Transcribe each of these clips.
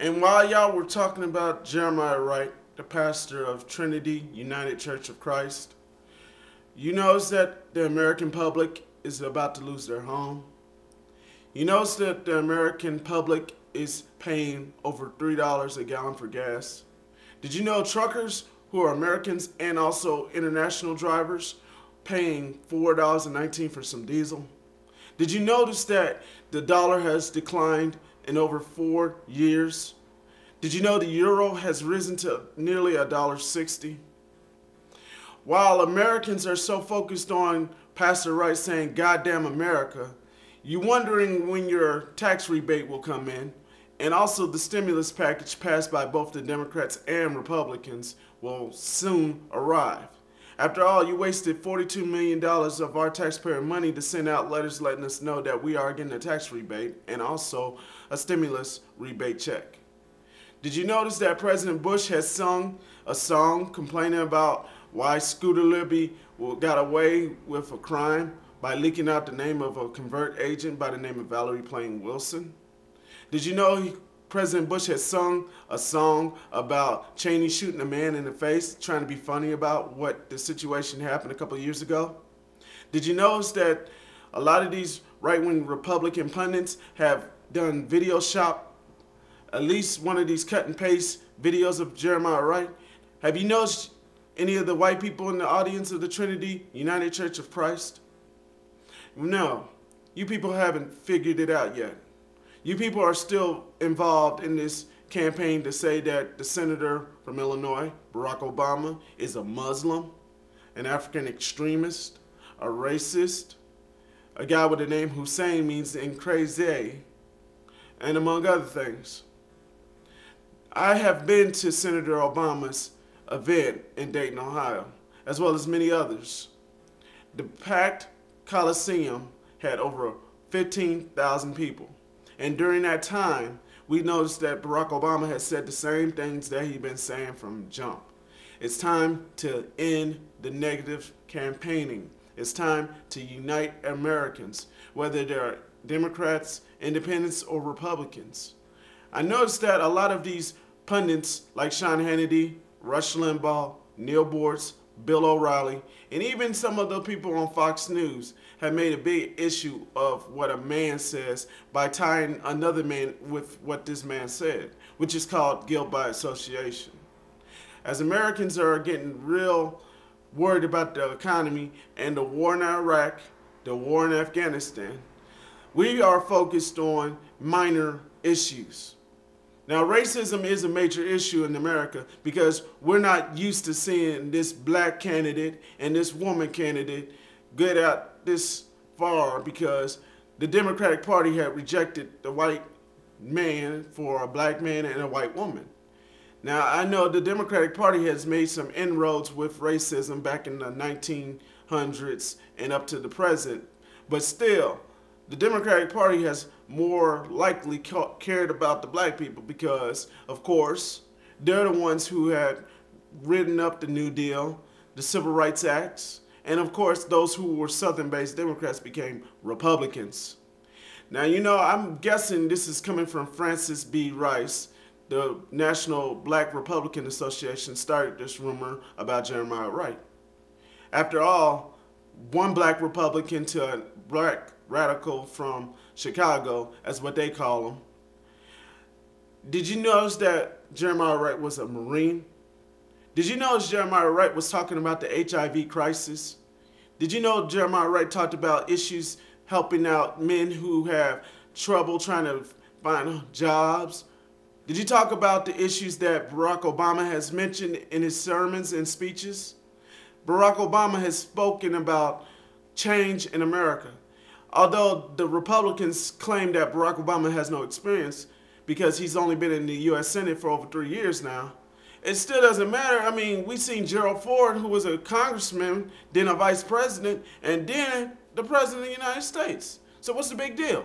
And while y'all were talking about Jeremiah Wright, the pastor of Trinity United Church of Christ, you notice that the American public is about to lose their home. You notice that the American public is paying over $3 a gallon for gas. Did you know truckers who are Americans and also international drivers paying $4.19 for some diesel? Did you notice that the dollar has declined in over 4 years? Did you know the euro has risen to nearly $1.60? While Americans are so focused on Pastor Wright saying, "Goddamn America," you're wondering when your tax rebate will come in, and also the stimulus package passed by both the Democrats and Republicans will soon arrive. After all, you wasted $42 million of our taxpayer money to send out letters letting us know that we are getting a tax rebate and also a stimulus rebate check. Did you notice that President Bush has sung a song complaining about why Scooter Libby got away with a crime by leaking out the name of a covert agent by the name of Valerie Plame Wilson? Did you know President Bush has sung a song about Cheney shooting a man in the face, trying to be funny about what the situation happened a couple of years ago? Did you notice that a lot of these right-wing Republican pundits have done video shop, at least one of these cut and paste videos of Jeremiah Wright? Have you noticed any of the white people in the audience of the Trinity United Church of Christ? No, you people haven't figured it out yet. You people are still involved in this campaign to say that the senator from Illinois, Barack Obama, is a Muslim, an African extremist, a racist, a guy with the name Hussein means in crazy, and among other things. I have been to Senator Obama's event in Dayton, Ohio, as well as many others. The packed Coliseum had over 15,000 people. And during that time, we noticed that Barack Obama has said the same things that he'd been saying from jump. It's time to end the negative campaigning. It's time to unite Americans, whether they're Democrats, independents, or Republicans. I noticed that a lot of these pundits like Sean Hannity, Rush Limbaugh, Neil Boortz, Bill O'Reilly, and even some of the people on Fox News have made a big issue of what a man says by tying another man with what this man said, which is called guilt by association. As Americans are getting real worried about the economy and the war in Iraq, the war in Afghanistan, we are focused on minor issues. Now, racism is a major issue in America because we're not used to seeing this black candidate and this woman candidate get out this far because the Democratic Party had rejected the white man for a black man and a white woman. Now, I know the Democratic Party has made some inroads with racism back in the 1900s and up to the present, but still, the Democratic Party has more likely cared about the black people because, of course, they're the ones who had written up the New Deal, the Civil Rights Acts, and of course, those who were Southern-based Democrats became Republicans. Now, you know, I'm guessing this is coming from Francis B. Rice. The National Black Republican Association started this rumor about Jeremiah Wright. After all, one black Republican to a black radical from Chicago, as what they call them. Did you notice that Jeremiah Wright was a Marine? Did you notice Jeremiah Wright was talking about the HIV crisis? Did you know Jeremiah Wright talked about issues helping out men who have trouble trying to find jobs? Did you talk about the issues that Barack Obama has mentioned in his sermons and speeches? Barack Obama has spoken about change in America. Although the Republicans claim that Barack Obama has no experience because he's only been in the U.S. Senate for over 3 years now, it still doesn't matter. I mean, we've seen Gerald Ford, who was a congressman, then a vice president, and then the president of the United States. So what's the big deal?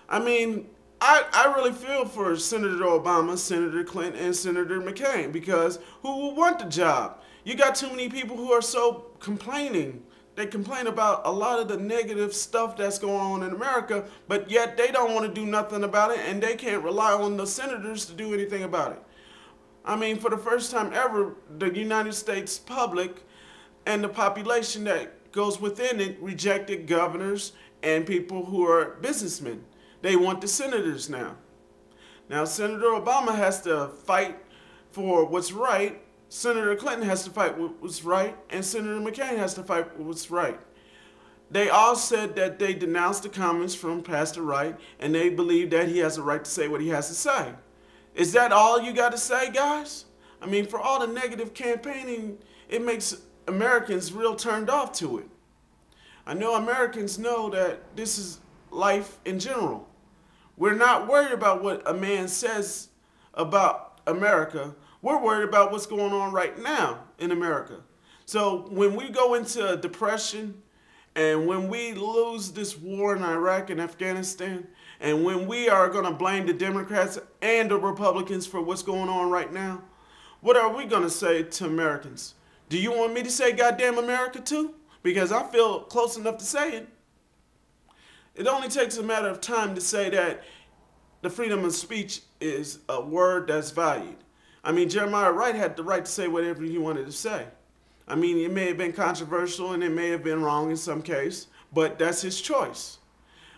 I mean, I really feel for Senator Obama, Senator Clinton, and Senator McCain because who will want the job? You got too many people who are so complaining They complain about a lot of the negative stuff that's going on in America, but yet they don't want to do nothing about it, and they can't rely on the senators to do anything about it. I mean, for the first time ever, the United States public and the population that goes within it rejected governors and people who are businessmen. They want the senators now. Now, Senator Obama has to fight for what's right, Senator Clinton has to fight what's right, and Senator McCain has to fight what's right. They all said that they denounced the comments from Pastor Wright, and they believe that he has a right to say what he has to say. Is that all you got to say, guys? I mean, for all the negative campaigning, it makes Americans real turned off to it. I know Americans know that this is life in general. We're not worried about what a man says about America. We're worried about what's going on right now in America. So when we go into depression, and when we lose this war in Iraq and Afghanistan, and when we are going to blame the Democrats and the Republicans for what's going on right now, what are we going to say to Americans? Do you want me to say goddamn America too? Because I feel close enough to say it. It only takes a matter of time to say that the freedom of speech is a word that's valued. I mean, Jeremiah Wright had the right to say whatever he wanted to say. I mean, it may have been controversial and it may have been wrong in some case, but that's his choice.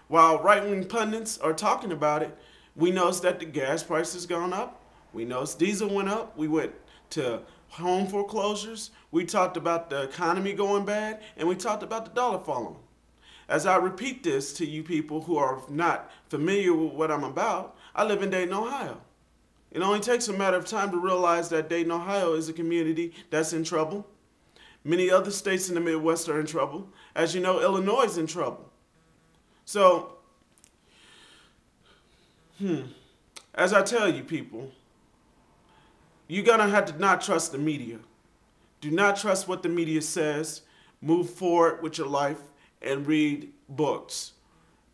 While right-wing pundits are talking about it, we notice that the gas price has gone up. We notice diesel went up. We went to home foreclosures. We talked about the economy going bad, and we talked about the dollar falling. As I repeat this to you people who are not familiar with what I'm about, I live in Dayton, Ohio. It only takes a matter of time to realize that Dayton, Ohio is a community that's in trouble. Many other states in the Midwest are in trouble. As you know, Illinois is in trouble. So, as I tell you people, you're going to have to not trust the media. Do not trust what the media says. Move forward with your life and read books.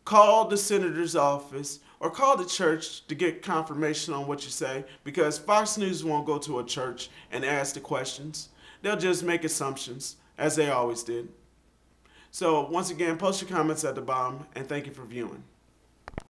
Call the senator's office or call the church to get confirmation on what you say, because Fox News won't go to a church and ask the questions. They'll just make assumptions, as they always did. So once again, post your comments at the bottom, and thank you for viewing.